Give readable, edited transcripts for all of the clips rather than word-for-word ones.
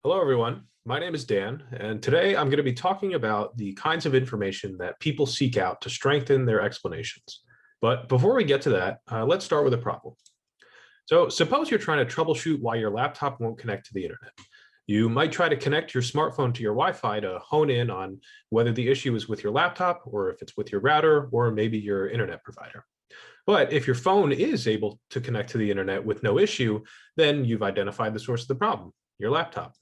Hello, everyone. My name is Dan, and today I'm going to be talking about the kinds of information that people seek out to strengthen their explanations. But before we get to that, let's start with a problem. So suppose you're trying to troubleshoot why your laptop won't connect to the internet. You might try to connect your smartphone to your Wi-Fi to hone in on whether the issue is with your laptop or if it's with your router or maybe your internet provider. But if your phone is able to connect to the internet with no issue, then you've identified the source of the problem, your laptop.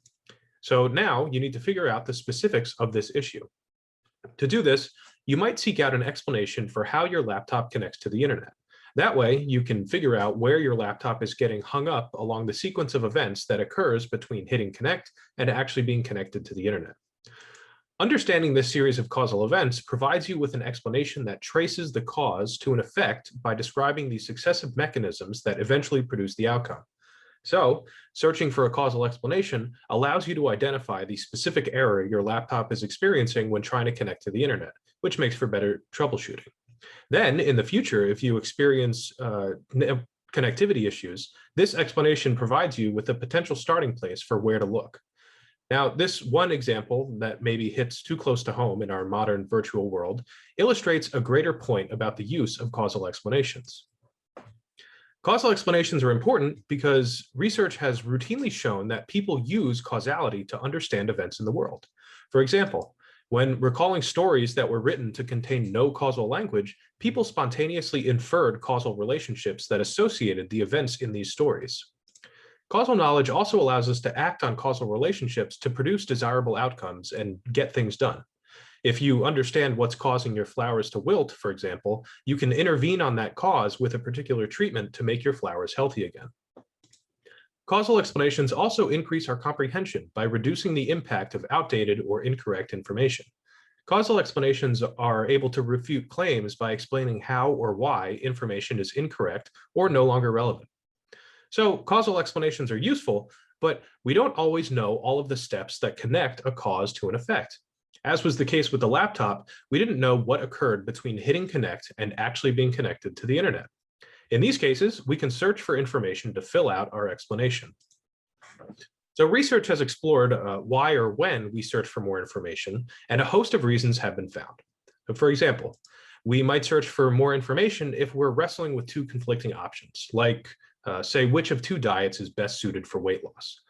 So now you need to figure out the specifics of this issue. To do this, you might seek out an explanation for how your laptop connects to the internet. That way, you can figure out where your laptop is getting hung up along the sequence of events that occurs between hitting connect and actually being connected to the internet. Understanding this series of causal events provides you with an explanation that traces the cause to an effect by describing the successive mechanisms that eventually produce the outcome. So, searching for a causal explanation allows you to identify the specific error your laptop is experiencing when trying to connect to the internet, which makes for better troubleshooting. Then, in the future, if you experience connectivity issues, this explanation provides you with a potential starting place for where to look. Now, this one example that maybe hits too close to home in our modern virtual world illustrates a greater point about the use of causal explanations. Causal explanations are important because research has routinely shown that people use causality to understand events in the world. For example, when recalling stories that were written to contain no causal language, people spontaneously inferred causal relationships that associated the events in these stories. Causal knowledge also allows us to act on causal relationships to produce desirable outcomes and get things done. If you understand what's causing your flowers to wilt, for example, you can intervene on that cause with a particular treatment to make your flowers healthy again. Causal explanations also increase our comprehension by reducing the impact of outdated or incorrect information. Causal explanations are able to refute claims by explaining how or why information is incorrect or no longer relevant. So causal explanations are useful, but we don't always know all of the steps that connect a cause to an effect. As was the case with the laptop, we didn't know what occurred between hitting connect and actually being connected to the internet. In these cases, we can search for information to fill out our explanation. So research has explored why or when we search for more information, and a host of reasons have been found. So for example, we might search for more information if we're wrestling with two conflicting options, like say which of two diets is best suited for weight loss.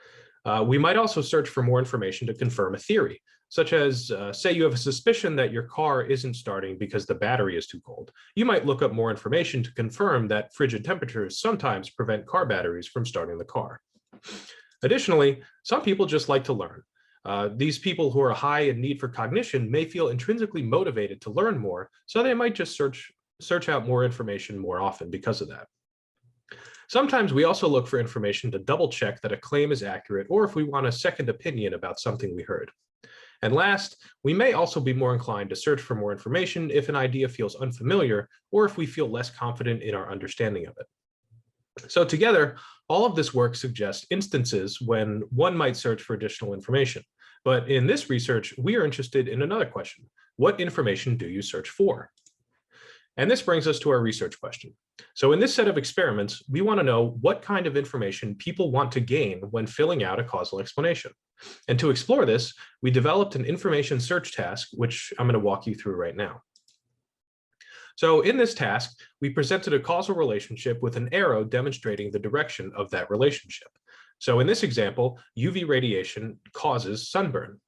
We might also search for more information to confirm a theory, such as say you have a suspicion that your car isn't starting because the battery is too cold. You might look up more information to confirm that frigid temperatures sometimes prevent car batteries from starting the car. Additionally, some people just like to learn. These people who are high in need for cognition may feel intrinsically motivated to learn more, so they might just search out more information more often because of that. Sometimes we also look for information to double check that a claim is accurate or if we want a second opinion about something we heard. And last, we may also be more inclined to search for more information if an idea feels unfamiliar or if we feel less confident in our understanding of it. So together, all of this work suggests instances when one might search for additional information. But in this research, we are interested in another question. What information do you search for? And this brings us to our research question. So in this set of experiments, we want to know what kind of information people want to gain when filling out a causal explanation. And to explore this, we developed an information search task, which I'm going to walk you through right now. So in this task, we presented a causal relationship with an arrow demonstrating the direction of that relationship. So in this example, UV radiation causes sunburn.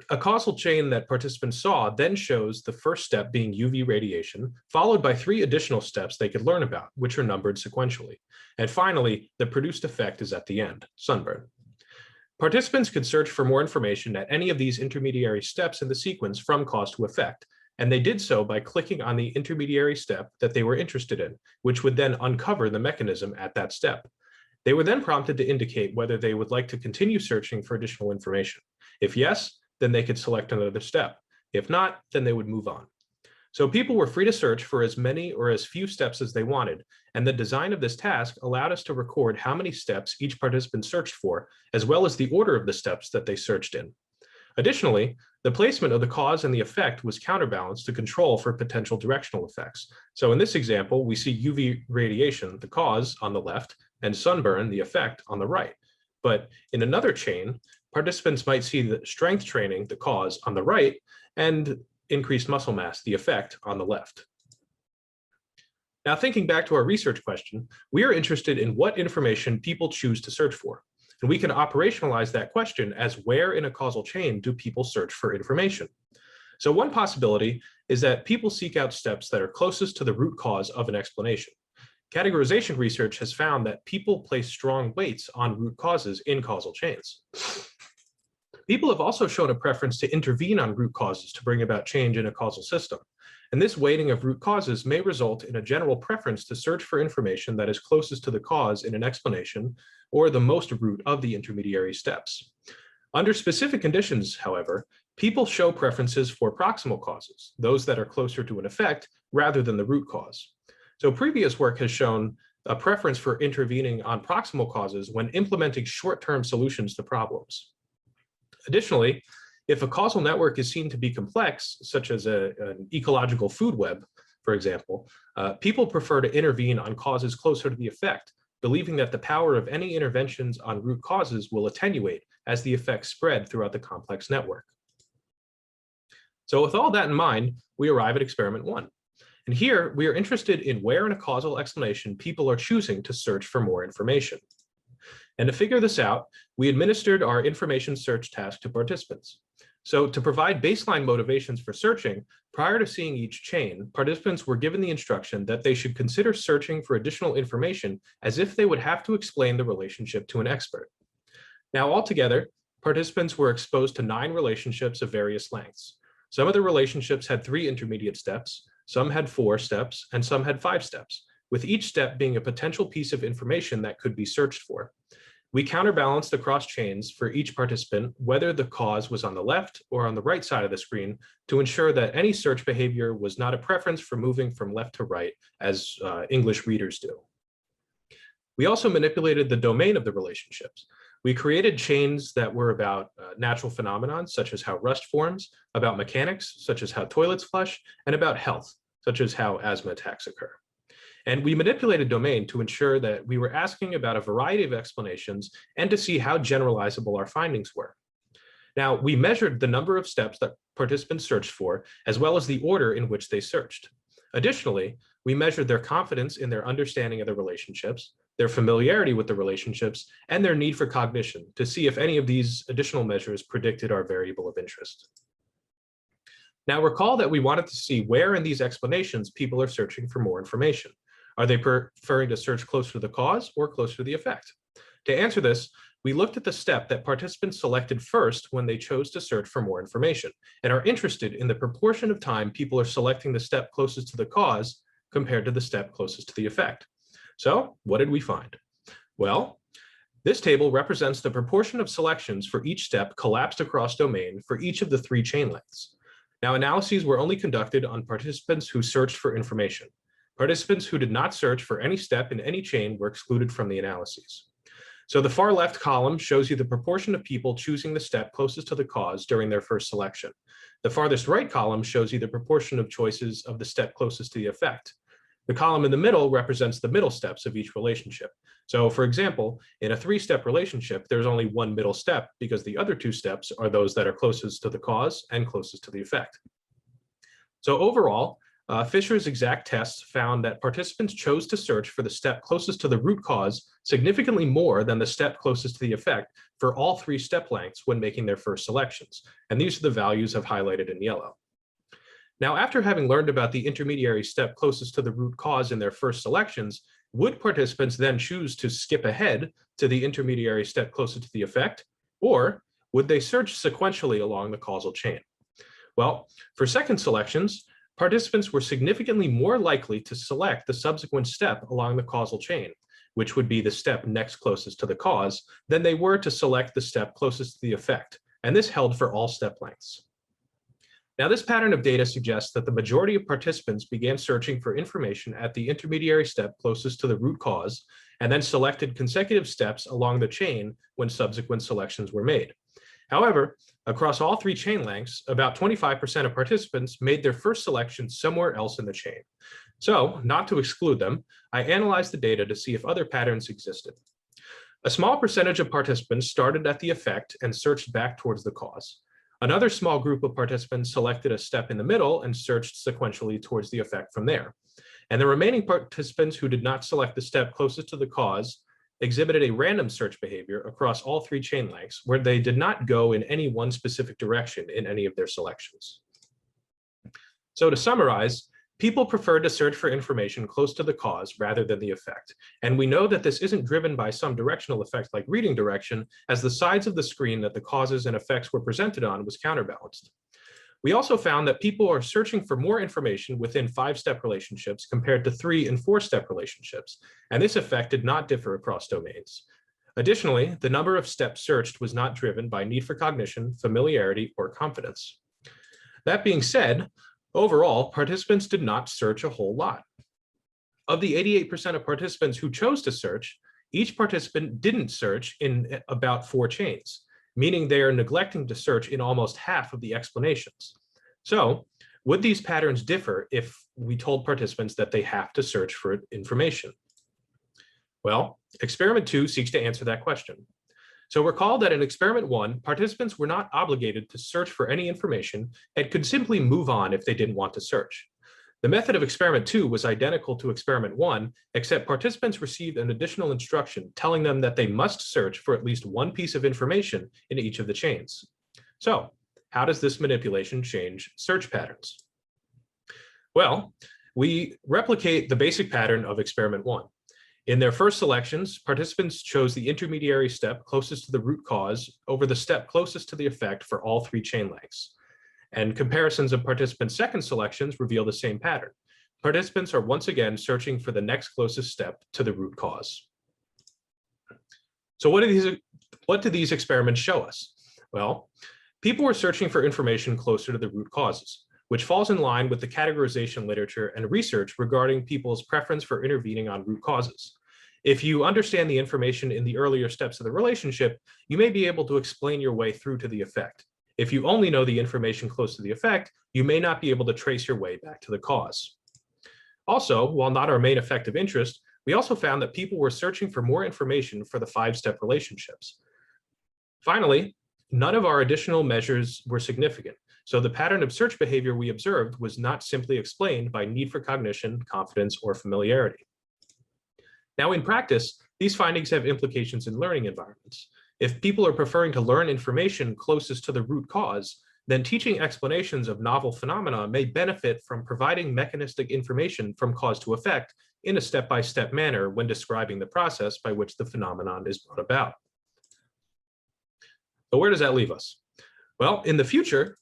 A causal chain that participants saw then shows the first step being UV radiation, followed by 3 additional steps they could learn about, which are numbered sequentially. And finally, the produced effect is at the end, sunburn. Participants could search for more information at any of these intermediary steps in the sequence from cause to effect, and they did so by clicking on the intermediary step that they were interested in, which would then uncover the mechanism at that step. They were then prompted to indicate whether they would like to continue searching for additional information. If yes, then they could select another step. If not, then they would move on. So people were free to search for as many or as few steps as they wanted, and the design of this task allowed us to record how many steps each participant searched for, as well as the order of the steps that they searched in. Additionally, the placement of the cause and the effect was counterbalanced to control for potential directional effects. So in this example, we see UV radiation, the cause, on the left, and sunburn, the effect, on the right. But in another chain, participants might see the strength training, the cause, on the right, and increased muscle mass, the effect, on the left. Now, thinking back to our research question, we are interested in what information people choose to search for. And we can operationalize that question as where in a causal chain do people search for information? So one possibility is that people seek out steps that are closest to the root cause of an explanation. Categorization research has found that people place strong weights on root causes in causal chains. People have also shown a preference to intervene on root causes to bring about change in a causal system. And this weighting of root causes may result in a general preference to search for information that is closest to the cause in an explanation or the most root of the intermediary steps. Under specific conditions, however, people show preferences for proximal causes, those that are closer to an effect rather than the root cause. So previous work has shown a preference for intervening on proximal causes when implementing short-term solutions to problems. Additionally, if a causal network is seen to be complex, such as an ecological food web, for example, people prefer to intervene on causes closer to the effect, believing that the power of any interventions on root causes will attenuate as the effects spread throughout the complex network. So with all that in mind, we arrive at experiment 1. And here we are interested in where in a causal explanation people are choosing to search for more information. And to figure this out, we administered our information search task to participants. So to provide baseline motivations for searching, prior to seeing each chain, participants were given the instruction that they should consider searching for additional information as if they would have to explain the relationship to an expert. Now, altogether, participants were exposed to 9 relationships of various lengths. Some of the relationships had 3 intermediate steps, some had 4 steps, and some had 5 steps, with each step being a potential piece of information that could be searched for. We counterbalanced across chains for each participant, whether the cause was on the left or on the right side of the screen, to ensure that any search behavior was not a preference for moving from left to right, as English readers do. We also manipulated the domain of the relationships. We created chains that were about natural phenomena, such as how rust forms, about mechanics, such as how toilets flush, and about health, such as how asthma attacks occur. And we manipulated domain to ensure that we were asking about a variety of explanations and to see how generalizable our findings were. Now, we measured the number of steps that participants searched for, as well as the order in which they searched. Additionally, we measured their confidence in their understanding of the relationships, their familiarity with the relationships, and their need for cognition to see if any of these additional measures predicted our variable of interest. Now, recall that we wanted to see where in these explanations people are searching for more information. Are they preferring to search closer to the cause or closer to the effect? To answer this, we looked at the step that participants selected first when they chose to search for more information, and are interested in the proportion of time people are selecting the step closest to the cause compared to the step closest to the effect. So, what did we find? Well, this table represents the proportion of selections for each step collapsed across domain for each of the 3 chain lengths. Now, analyses were only conducted on participants who searched for information. Participants who did not search for any step in any chain were excluded from the analyses. So the far left column shows you the proportion of people choosing the step closest to the cause during their first selection. The farthest right column shows you the proportion of choices of the step closest to the effect. The column in the middle represents the middle steps of each relationship. So for example, in a 3-step relationship, there's only one middle step because the other 2 steps are those that are closest to the cause and closest to the effect. So overall, Fisher's exact tests found that participants chose to search for the step closest to the root cause significantly more than the step closest to the effect for all 3 step lengths when making their first selections. And these are the values I've highlighted in yellow. Now, after having learned about the intermediary step closest to the root cause in their first selections, would participants then choose to skip ahead to the intermediary step closest to the effect, or would they search sequentially along the causal chain? Well, for second selections, participants were significantly more likely to select the subsequent step along the causal chain, which would be the step next closest to the cause, than they were to select the step closest to the effect, and this held for all step lengths. Now, this pattern of data suggests that the majority of participants began searching for information at the intermediary step closest to the root cause, and then selected consecutive steps along the chain when subsequent selections were made. However, across all 3 chain lengths, about 25% of participants made their first selection somewhere else in the chain. So, not to exclude them, I analyzed the data to see if other patterns existed. A small percentage of participants started at the effect and searched back towards the cause. Another small group of participants selected a step in the middle and searched sequentially towards the effect from there. And the remaining participants who did not select the step closest to the cause exhibited a random search behavior across all three chain lengths, where they did not go in any one specific direction in any of their selections. So to summarize, people preferred to search for information close to the cause rather than the effect. And we know that this isn't driven by some directional effect like reading direction, as the sides of the screen that the causes and effects were presented on was counterbalanced. We also found that people are searching for more information within 5-step relationships compared to 3- and 4-step relationships, and this effect did not differ across domains. Additionally, the number of steps searched was not driven by need for cognition, familiarity, or confidence. That being said, overall, participants did not search a whole lot. Of the 88% of participants who chose to search, each participant didn't search in about 4 chains, meaning they are neglecting to search in almost half of the explanations. So, would these patterns differ if we told participants that they have to search for information? Well, experiment 2 seeks to answer that question. So recall that in experiment 1, participants were not obligated to search for any information and could simply move on if they didn't want to search. The method of experiment 2 was identical to experiment 1, except participants received an additional instruction telling them that they must search for at least one piece of information in each of the chains. So, how does this manipulation change search patterns? Well, we replicate the basic pattern of experiment 1. In their first selections, participants chose the intermediary step closest to the root cause over the step closest to the effect for all 3 chain lengths. And comparisons of participants' second selections reveal the same pattern. Participants are once again searching for the next closest step to the root cause. So what do these experiments show us? Well, people were searching for information closer to the root causes, which falls in line with the categorization literature and research regarding people's preference for intervening on root causes. If you understand the information in the earlier steps of the relationship, you may be able to explain your way through to the effect. If you only know the information close to the effect, you may not be able to trace your way back to the cause. Also, while not our main effect of interest, we also found that people were searching for more information for the 5-step relationships. Finally, none of our additional measures were significant, so the pattern of search behavior we observed was not simply explained by need for cognition, confidence, or familiarity. Now, in practice, these findings have implications in learning environments. If people are preferring to learn information closest to the root cause, then teaching explanations of novel phenomena may benefit from providing mechanistic information from cause to effect in a step-by-step manner when describing the process by which the phenomenon is brought about. But where does that leave us? Well, in the future,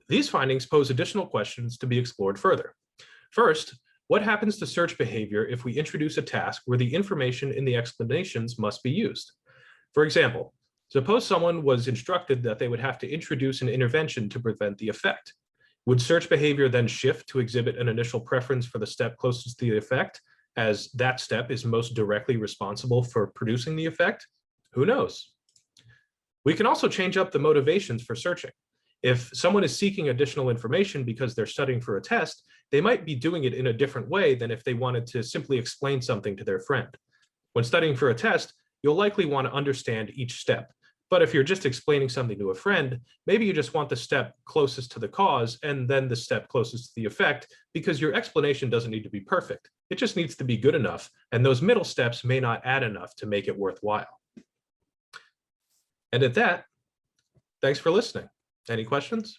these findings pose additional questions to be explored further. First, what happens to search behavior if we introduce a task where the information in the explanations must be used? For example, suppose someone was instructed that they would have to introduce an intervention to prevent the effect. Would search behavior then shift to exhibit an initial preference for the step closest to the effect, as that step is most directly responsible for producing the effect? Who knows? We can also change up the motivations for searching. If someone is seeking additional information because they're studying for a test, they might be doing it in a different way than if they wanted to simply explain something to their friend. When studying for a test, you'll likely want to understand each step. But if you're just explaining something to a friend, maybe you just want the step closest to the cause and then the step closest to the effect, because your explanation doesn't need to be perfect. It just needs to be good enough, and those middle steps may not add enough to make it worthwhile. And at that, thanks for listening. Any questions?